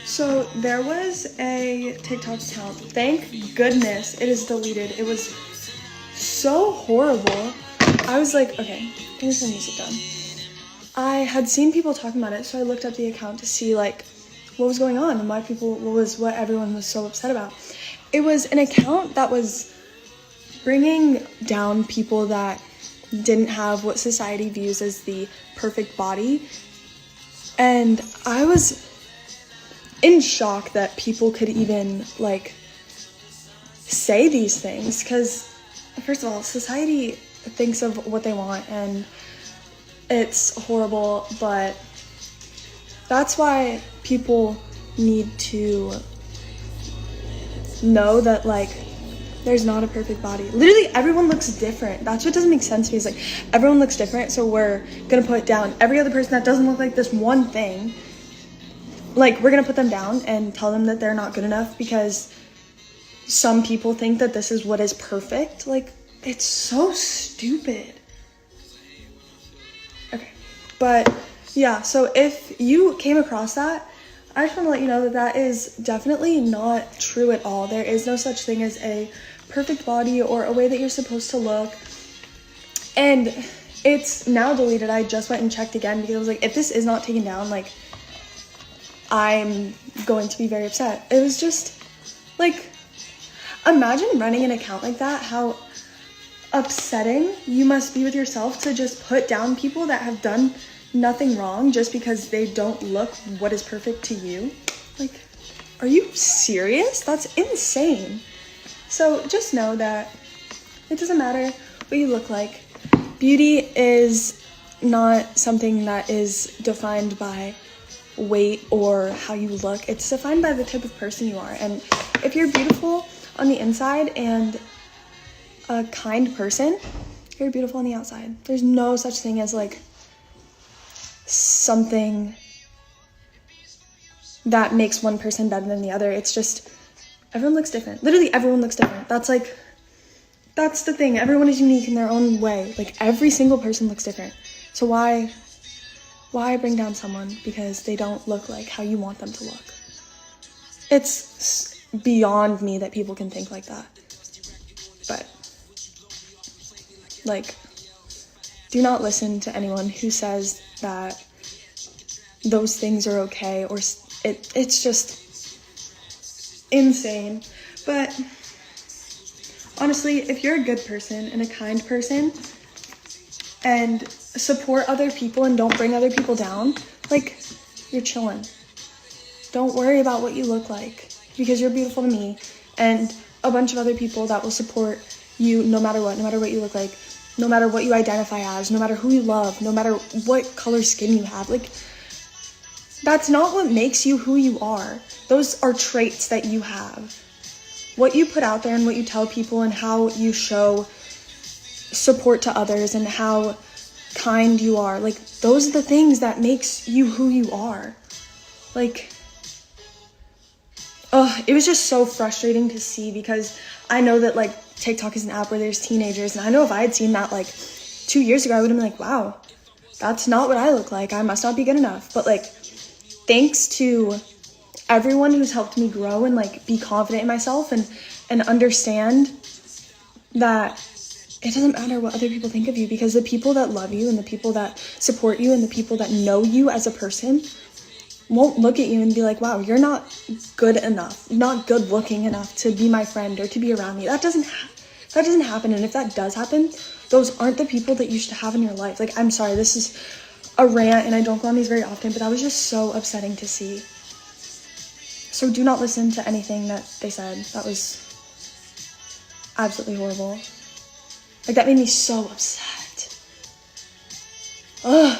So there was a TikTok account. Thank goodness it is deleted. It was so horrible. I was like, okay, here's the music done. I had seen people talking about it, so I looked up the account to see like what was going on and what everyone was so upset about. It was an account that was bringing down people that didn't have what society views as the perfect body. And I was in shock that people could even like say these things, because first of all, society thinks of what they want and it's horrible, but that's why people need to know that like there's not a perfect body. Literally everyone looks different. That's what doesn't make sense to me. Is like everyone looks different, so we're gonna put down every other person that doesn't look like this one thing. Like we're gonna put them down and tell them that they're not good enough because some people think that this is what is perfect. Like it's so stupid. Okay, but yeah, so if you came across that, I just want to let you know that that is definitely not true at all. There is no such thing as a perfect body or a way that you're supposed to look. And it's now deleted. I just went and checked again because I was like, if this is not taken down, like, I'm going to be very upset. It was just, like, imagine running an account like that, how upsetting you must be with yourself to just put down people that have done nothing wrong just because they don't look what is perfect to you. Like, are you serious? That's insane. So just know that it doesn't matter what you look like. Beauty is not something that is defined by weight or how you look. It's defined by the type of person you are. And if you're beautiful on the inside and a kind person, you're beautiful on the outside. There's no such thing as like something that makes one person better than the other. It's just everyone looks different. Literally everyone looks different. That's the thing. Everyone is unique in their own way. Like every single person looks different. So why bring down someone because they don't look like how you want them to look? It's beyond me that people can think like that. But like, do not listen to anyone who says that those things are okay, or it's just insane. But honestly, if you're a good person and a kind person and support other people and don't bring other people down, like, you're chilling. Don't worry about what you look like because you're beautiful to me and a bunch of other people that will support you no matter what you look like, no matter what you identify as, no matter who you love, no matter what color skin you have. Like, that's not what makes you who you are. Those are traits that you have. What you put out there and what you tell people and how you show support to others and how kind you are, like, those are the things that makes you who you are. Like, it was just so frustrating to see because I know that, like, TikTok is an app where there's teenagers, and I know if I had seen that, like, 2 years ago, I would have been like, wow, that's not what I look like. I must not be good enough. But, like, thanks to everyone who's helped me grow and, like, be confident in myself and understand that it doesn't matter what other people think of you, because the people that love you and the people that support you and the people that know you as a person won't look at you and be like, wow, you're not good enough, not good looking enough to be my friend or to be around me. That doesn't happen. And if that does happen, those aren't the people that you should have in your life. Like, I'm sorry, this is a rant and I don't go on these very often, but that was just so upsetting to see. So do not listen to anything that they said. That was absolutely horrible. Like, that made me so upset. Ugh.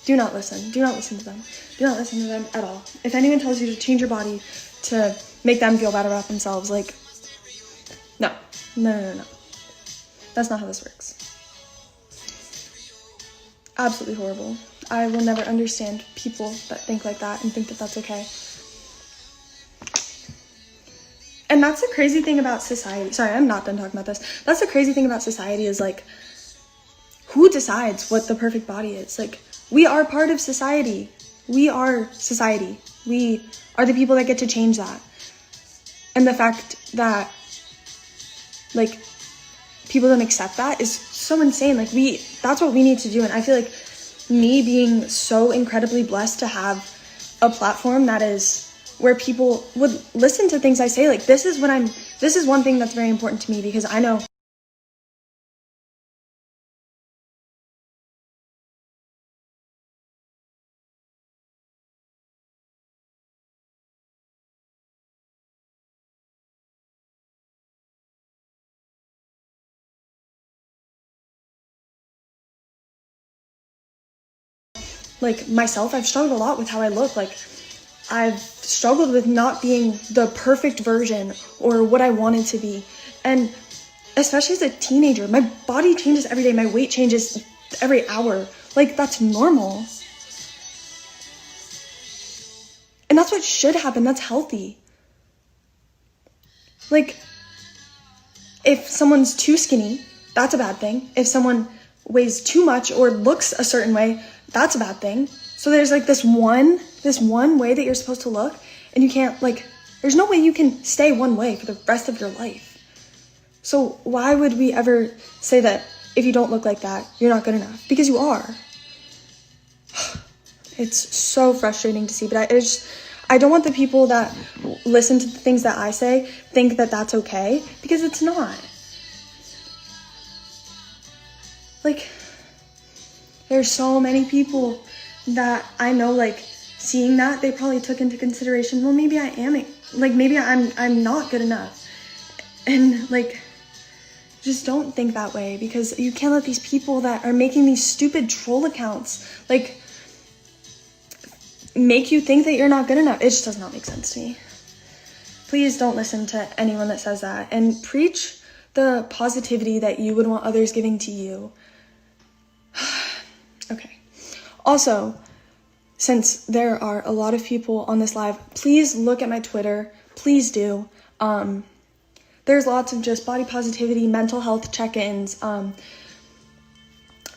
Do not listen. Do not listen to them. Do not listen to them at all. If anyone tells you to change your body to make them feel bad about themselves, like, no. That's not how this works. Absolutely horrible. I will never understand people that think like that and think that that's okay. And that's the crazy thing about society. Sorry, I'm not done talking about this. That's the crazy thing about society is, like, who decides what the perfect body is? Like, we are part of society. We are society. We are the people that get to change that. And the fact that, like, people don't accept that is so insane. Like, that's what we need to do. And I feel like me being so incredibly blessed to have a platform that is where people would listen to things I say. Like, this is one thing that's very important to me, because I know like myself, I've struggled a lot with how I look. Like, I've struggled with not being the perfect version or what I wanted to be. And especially as a teenager, my body changes every day. My weight changes every hour. Like, that's normal. And that's what should happen. That's healthy. Like, if someone's too skinny, that's a bad thing. If someone weighs too much or looks a certain way, that's a bad thing. So there's like this one way that you're supposed to look, and you can't, like, there's no way you can stay one way for the rest of your life. So why would we ever say that if you don't look like that, you're not good enough? Because you are. It's so frustrating to see, but I don't want the people that listen to the things that I say think that that's okay, because it's not. Like, there's so many people that I know, like, seeing that, they probably took into consideration, well, maybe I am, like, maybe I'm not good enough. And, like, just don't think that way, because you can't let these people that are making these stupid troll accounts, like, make you think that you're not good enough. It just does not make sense to me. Please don't listen to anyone that says that, and preach the positivity that you would want others giving to you. Okay. Also, since there are a lot of people on this live, please look at my Twitter. Please do. There's lots of just body positivity, mental health check-ins.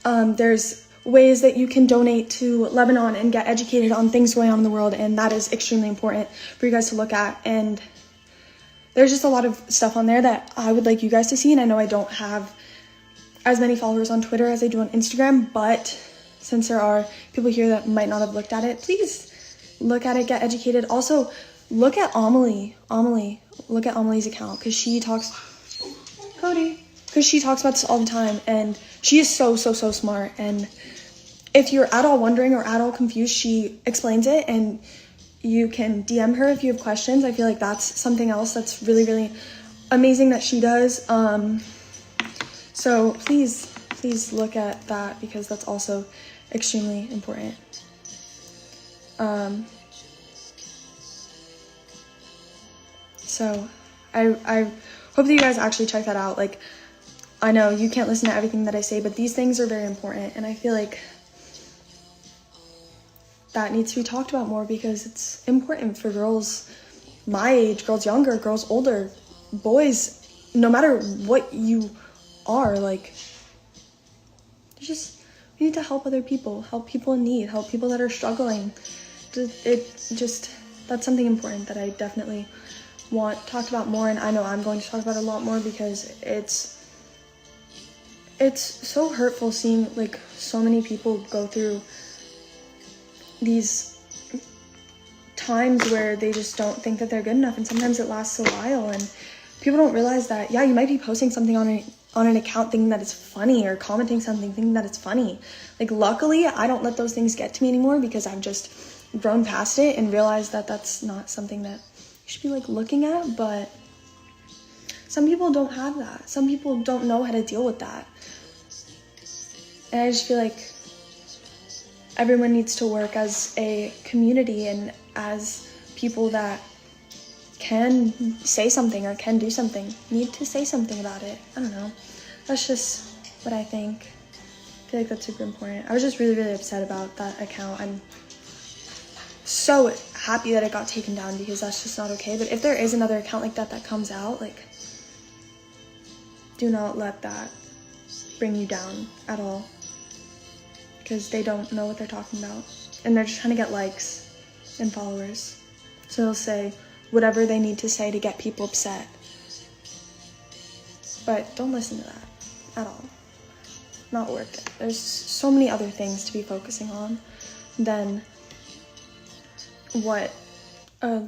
There's ways that you can donate to Lebanon and get educated on things going on in the world, and that is extremely important for you guys to look at. And there's just a lot of stuff on there that I would like you guys to see, and I know I don't have as many followers on Twitter as I do on Instagram, but since there are people here that might not have looked at it, please look at it, get educated. Also, look at Amelie. Look at Amelie's account, because she talks about this all the time, and she is so smart. And if you're at all wondering or at all confused, she explains it, and you can DM her if you have questions. I feel like that's something else that's really amazing that she does. So please look at that, because that's also extremely important. So I hope that you guys actually check that out. Like, I know you can't listen to everything that I say, but these things are very important, and I feel like that needs to be talked about more, because it's important for girls my age, girls younger, girls older, boys, no matter what you are. Like, we need to help other people, help people in need, help people that are struggling. That's something important that I definitely want talked about more, and I know I'm going to talk about it a lot more, because it's so hurtful seeing, like, so many people go through these times where they just don't think that they're good enough, and sometimes it lasts a while, and people don't realize that, yeah, you might be posting something on an account thinking that it's funny, or commenting something thinking that it's funny. Like, luckily, I don't let those things get to me anymore, because I've just grown past it and realized that that's not something that you should be, like, looking at. But some people don't have that. Some people don't know how to deal with that. And I just feel like everyone needs to work as a community and as people that can say something or can do something, need to say something about it. I don't know. That's just what I think. I feel like that's super important. I was just really upset about that account. I'm so happy that it got taken down, because that's just not okay. But if there is another account like that comes out, like, do not let that bring you down at all, because they don't know what they're talking about. and they're just trying to get likes and followers. So they'll say whatever they need to say to get people upset. But don't listen to that at all. Not worth it. There's so many other things to be focusing on than what a